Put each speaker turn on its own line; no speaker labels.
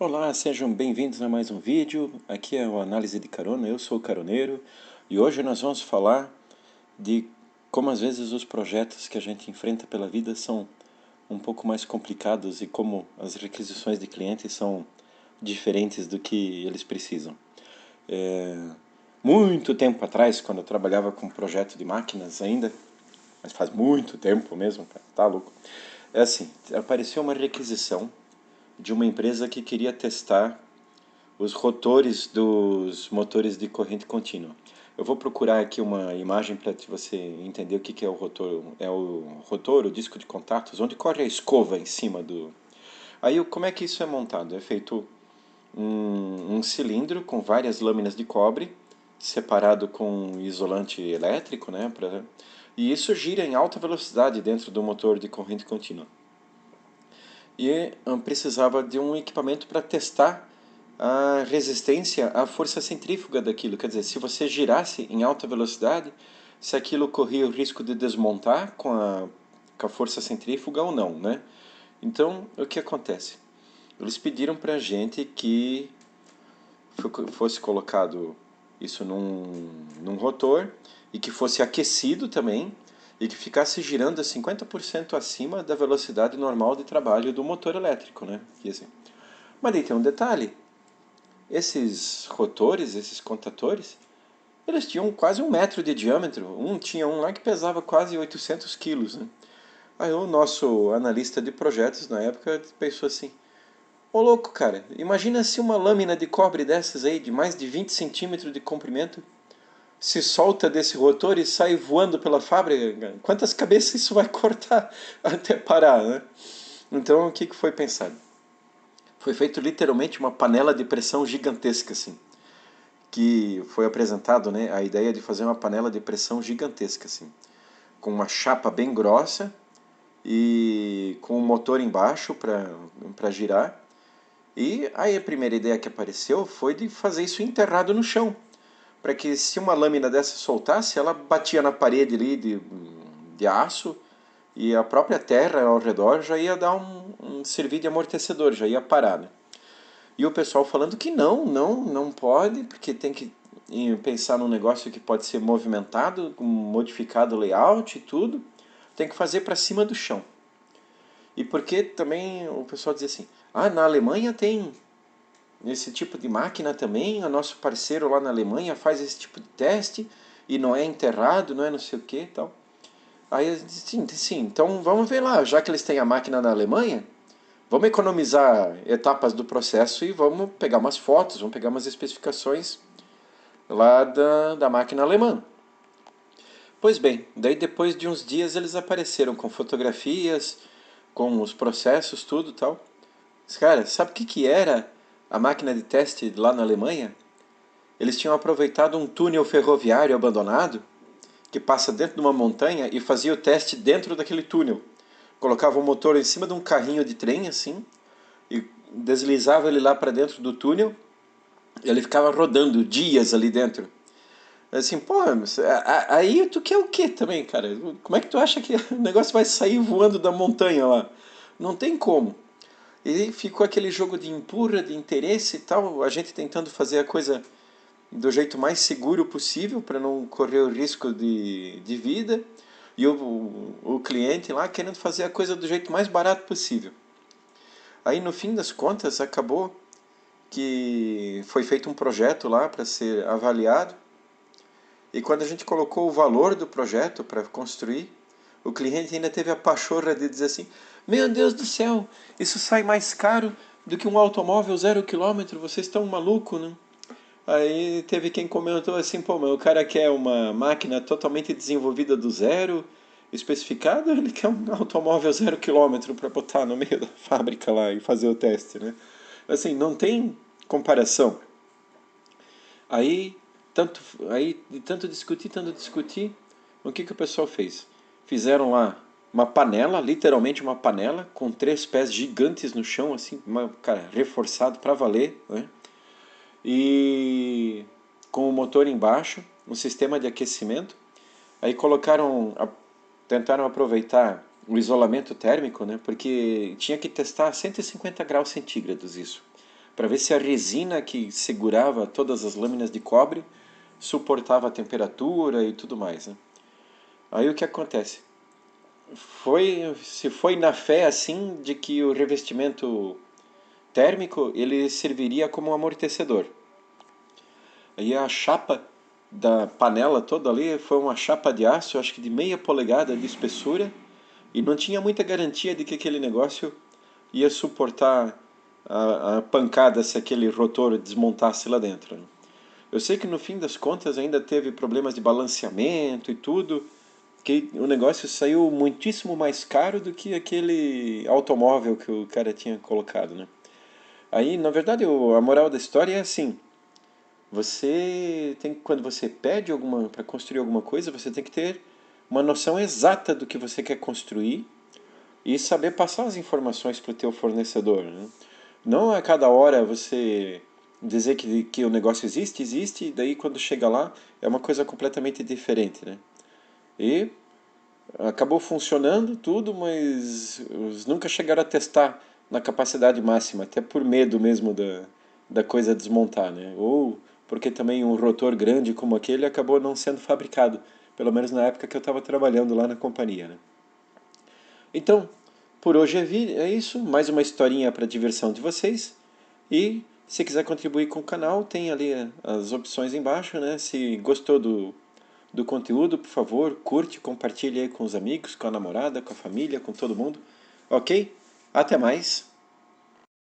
Olá, sejam bem-vindos a mais um vídeo. Aqui é o Análise de Carona, eu sou o caroneiro e hoje nós vamos falar de como às vezes os projetos que a gente enfrenta pela vida são um pouco mais complicados e como as requisições de clientes são diferentes do que eles precisam. Muito tempo atrás, quando eu trabalhava com projeto de máquinas ainda, mas faz muito tempo mesmo, cara, tá louco. É assim, apareceu uma requisição de uma empresa que queria testar os rotores dos motores de corrente contínua. Eu vou procurar aqui uma imagem para você entender o que é o rotor. É o rotor, o disco de contatos, onde corre a escova em cima do... Aí, como é que isso é montado? É feito um cilindro com várias lâminas de cobre, separado com isolante elétrico, né? E isso gira em alta velocidade dentro do motor de corrente contínua. E precisava de um equipamento para testar a resistência à força centrífuga daquilo. Quer dizer, se você girasse em alta velocidade, se aquilo corria o risco de desmontar com a força centrífuga ou não, né? Então, o que acontece? Eles pediram para a gente que fosse colocado isso num rotor e que fosse aquecido também e que ficasse girando a 50% acima da velocidade normal de trabalho do motor elétrico, né? E assim. Mas daí tem um detalhe, esses rotores, esses contatores, eles tinham quase 1 metro de diâmetro. Tinha um lá que pesava quase 800 quilos, né? Aí o nosso analista de projetos na época pensou assim, ô louco, cara, imagina se uma lâmina de cobre dessas aí, de mais de 20 centímetros de comprimento, se solta desse rotor e sai voando pela fábrica. Quantas cabeças isso vai cortar até parar, né? Então o que foi pensado? Foi feito literalmente uma panela de pressão gigantesca, assim. Que foi apresentado, né, a ideia de fazer uma panela de pressão gigantesca, assim. Com uma chapa bem grossa e com um motor embaixo para girar. E aí a primeira ideia que apareceu foi de fazer isso enterrado no chão, para que se uma lâmina dessa soltasse, ela batia na parede ali de aço e a própria terra ao redor já ia dar servir de amortecedor, já ia parar, né? E o pessoal falando que não pode, porque tem que pensar num negócio que pode ser movimentado, modificado o layout e tudo, tem que fazer para cima do chão. E porque também o pessoal dizia assim, na Alemanha tem esse tipo de máquina também, o nosso parceiro lá na Alemanha faz esse tipo de teste e não é enterrado, não é não sei o que e tal. Aí eu disse, sim, então vamos ver lá, já que eles têm a máquina na Alemanha, vamos economizar etapas do processo e vamos pegar umas fotos, vamos pegar umas especificações lá da máquina alemã. Pois bem, daí depois de uns dias eles apareceram com fotografias, com os processos, tudo e tal. Mas, cara, sabe o que era a máquina de teste lá na Alemanha? Eles tinham aproveitado um túnel ferroviário abandonado que passa dentro de uma montanha e fazia o teste dentro daquele túnel. Colocava o motor em cima de um carrinho de trem assim e deslizava ele lá para dentro do túnel e ele ficava rodando dias ali dentro. Assim, pô, aí tu quer o quê também, cara? Como é que tu acha que o negócio vai sair voando da montanha lá? Não tem como. E ficou aquele jogo de empurra, de interesse e tal, a gente tentando fazer a coisa do jeito mais seguro possível para não correr o risco de vida e o cliente lá querendo fazer a coisa do jeito mais barato possível. Aí no fim das contas acabou que foi feito um projeto lá para ser avaliado e quando a gente colocou o valor do projeto para construir, o cliente ainda teve a pachorra de dizer assim, meu Deus do céu, isso sai mais caro do que um automóvel 0 km, vocês estão malucos, né? Aí teve quem comentou assim, pô, mas o cara quer uma máquina totalmente desenvolvida do zero, especificado, ele quer um automóvel 0 km para botar no meio da fábrica lá e fazer o teste, né? Assim, não tem comparação. Aí, de tanto discutir, o que o pessoal fez? Fizeram lá uma panela, literalmente uma panela, com 3 pés gigantes no chão, assim, cara, reforçado para valer, né? E com o motor embaixo, um sistema de aquecimento. Aí tentaram aproveitar o isolamento térmico, né? Porque tinha que testar a 150 graus centígrados isso, para ver se a resina que segurava todas as lâminas de cobre suportava a temperatura e tudo mais, né? Aí o que acontece? Se foi na fé assim de que o revestimento térmico ele serviria como um amortecedor. Aí a chapa da panela toda ali foi uma chapa de aço, acho que de meia polegada de espessura, e não tinha muita garantia de que aquele negócio ia suportar a pancada se aquele rotor desmontasse lá dentro, né? Eu sei que no fim das contas ainda teve problemas de balanceamento e tudo, que o negócio saiu muitíssimo mais caro do que aquele automóvel que o cara tinha colocado, né? Aí, na verdade, a moral da história é assim: você tem quando você pede alguma para construir alguma coisa, você tem que ter uma noção exata do que você quer construir e saber passar as informações para o teu fornecedor, né? Não a cada hora você dizer que o negócio existe, e daí quando chega lá é uma coisa completamente diferente, né? E acabou funcionando tudo, mas eles nunca chegaram a testar na capacidade máxima, até por medo mesmo da coisa desmontar, né? Ou porque também um rotor grande como aquele acabou não sendo fabricado, pelo menos na época que eu estava trabalhando lá na companhia, né? Então, por hoje é isso, mais uma historinha para diversão de vocês. E se quiser contribuir com o canal, tem ali as opções embaixo, né? Se gostou do conteúdo, por favor, curte, compartilhe aí com os amigos, com a namorada, com a família, com todo mundo. Ok? Até mais!